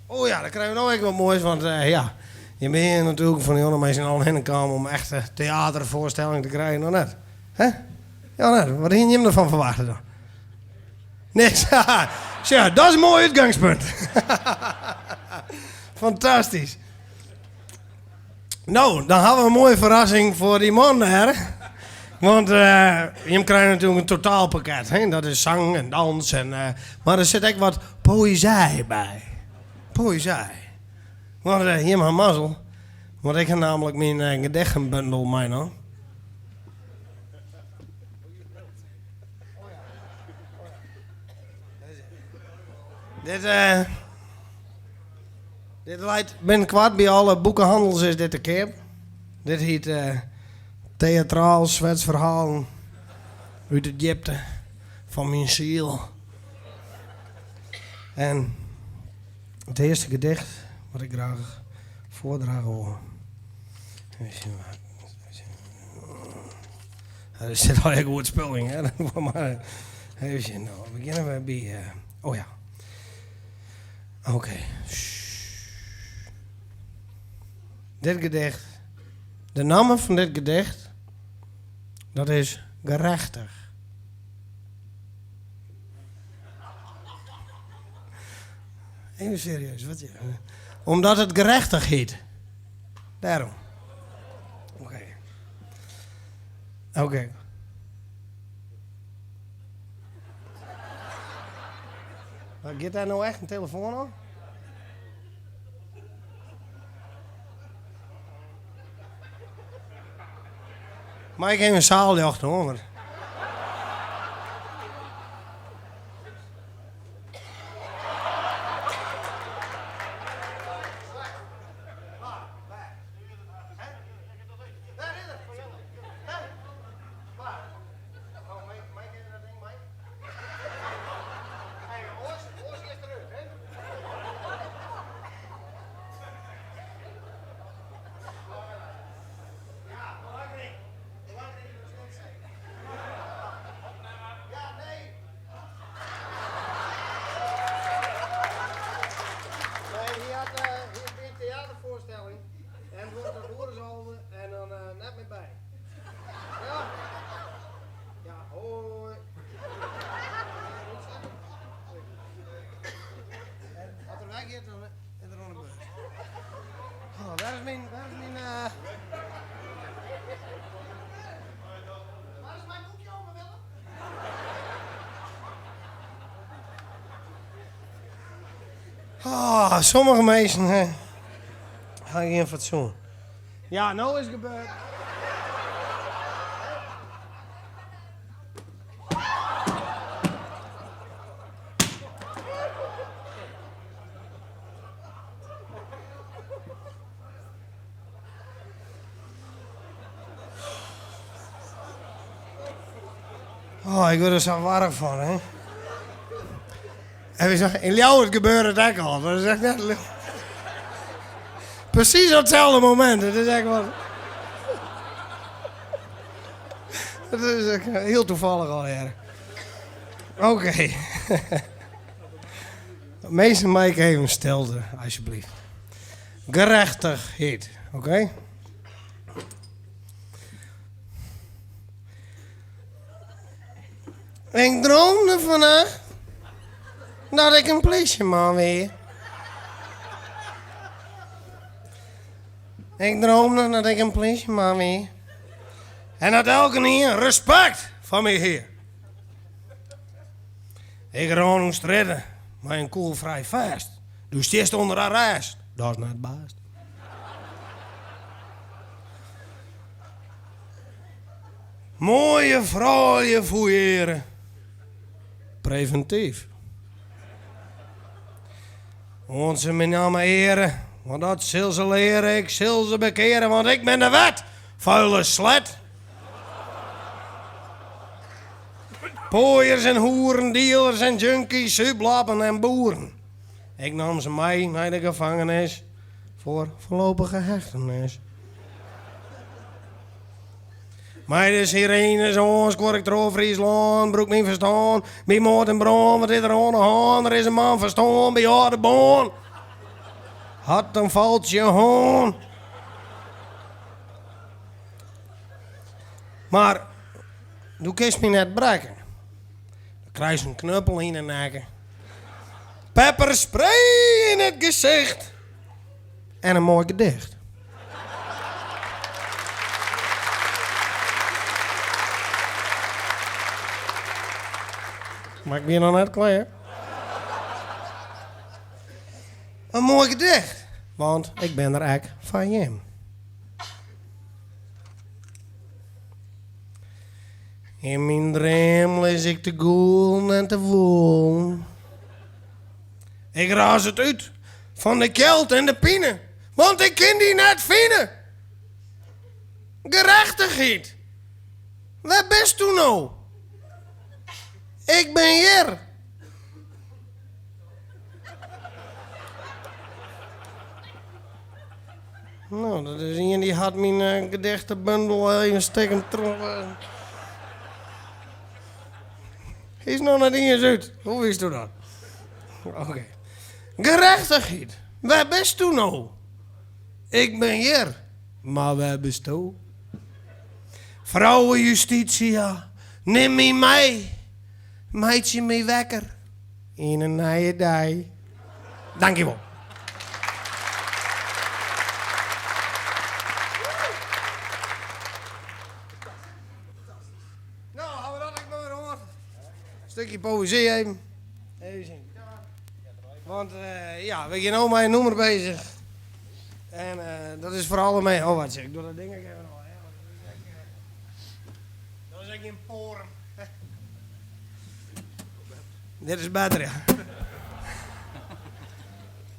Oh ja, dan krijgen we nog even wat moois. Want ja, je bent hier natuurlijk van de jonge mensen al heen komen om echt theatervoorstelling te krijgen. Nog net. Hè? Ja, net. Wat ging je hem ervan verwachten dan? Niks. Tja, dat is een mooi uitgangspunt. Fantastisch. Nou, dan hebben we een mooie verrassing voor die man daar. Want je krijgt natuurlijk een totaalpakket. Hè? Dat is zang en dans. Maar er zit ook wat poëzie bij. Poëzie. Want hier maar mazzel. Want ik heb namelijk mijn gedichtenbundel mee nou. Dit leidt binnenkort bij alle boekenhandels is dit de keer. Dit heet theatraal Zwets verhaal uit de diepte van mijn ziel. En het eerste gedicht wat ik graag voordragen wil. Er zit al een goed spelling, hè? Maar even, nou, beginnen we bij. Oh ja. Oké. Dit gedicht. De naam van dit gedicht. Dat is gerechtig. Even serieus, wat je. Omdat het gerechtig heet. Daarom. Oké. Oké. Gaat daar nou echt een telefoon aan? Maar ik heb een zaaljacht hoor. Maar... En wordt er horen en dan net meer bij. Ja. Ja, hoi. En als er weg is, dan is er een bus. Oh, waar is mijn... Waar is mijn boekje over, Willem? Ah, sommige mensen, hè. Ga ik geen fatsoen. Ja, nou is het gebeurd. Oh, ik word er zo warm van, hè. En we zeggen, in jou het gebeurt het ook al. Dat is echt net... Precies op hetzelfde moment. Het is echt wel... Het is echt heel toevallig alweer. Oké. Meester Mike even stilte, alsjeblieft. Gerechtigheid, oké? Ik droomde vannacht dat ik een politieman weer. Ik droomde dat ik een politieman weer. En dat elke hier respect van mij heer. Ik gewoon moest redden, maar een koel vrij vast. Du stierst onder arrest. Dat is net baast. Mooie vrouwen fouilleren. Preventief. Onze mijn naam eren. Want dat zal ze leren, ik zal ze bekeren, want ik ben de wet, vuile slet. Pooiers en hoeren, dealers en junkies, sublappen en boeren. Ik nam ze mee naar de gevangenis voor voorlopige hechtenis. Meiden, sirenes, ons, corrector, Friesland, broek niet verstaan. Bij moord en bron, wat is er aan de hand? Er is een man verstaan bij de boon. Had een valtje hoon. Maar, doe kist me net breken. Dan krijg je een knuppel in de nek. Pepperspray in het gezicht. En een mooi gedicht. Maar ik ben nog net klaar. Een mooi gedicht. Want ik ben er eigenlijk van Jim. In mijn droom lees ik te goel en te woel. Ik raas het uit van de kelt en de pine. Want ik ken die net vinden. Gerechtigheid. Waar bist u nou? Ik ben hier. Nou, dat is iemand die had mijn gedichtenbundel even steken terug. Is nog naar dingen uit. Hoe wist u dat? Oké. Gerechtigheid. Waar bist u nou? Ik ben hier. Maar waar bist u? Vrouwenjustitia, neem me mee. Meidje me wekker. In een nieuwe dag. Dankjewel. Nou, gaan we dat ik maar hoor. Een stukje poëzie even. Even zien. Want ja, we zijn nou met een nummer bezig. En dat is voor alle mee. Oh, wat zeg ik? Doe dat ding ik even nog. Dat is echt een poren. Dit is beter, ja.